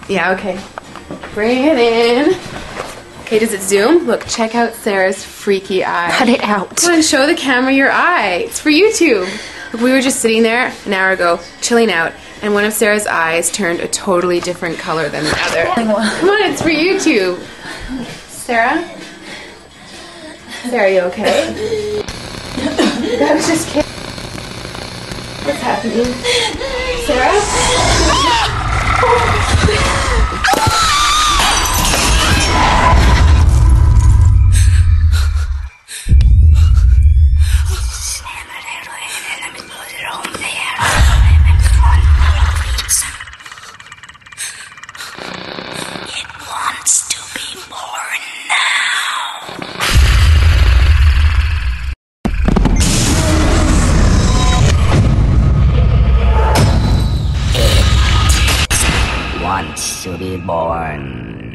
Yeah, okay. Bring it in. Okay, does it zoom? Look, check out Sarah's freaky eye. Cut it out. Come on, show the camera your eye. It's for YouTube. Look, we were just sitting there an hour ago, chilling out, and one of Sarah's eyes turned a totally different color than the other. Come on, it's for YouTube. Sarah? Sarah, you okay? That was just kidding. What's happening? Sarah? Wants to be born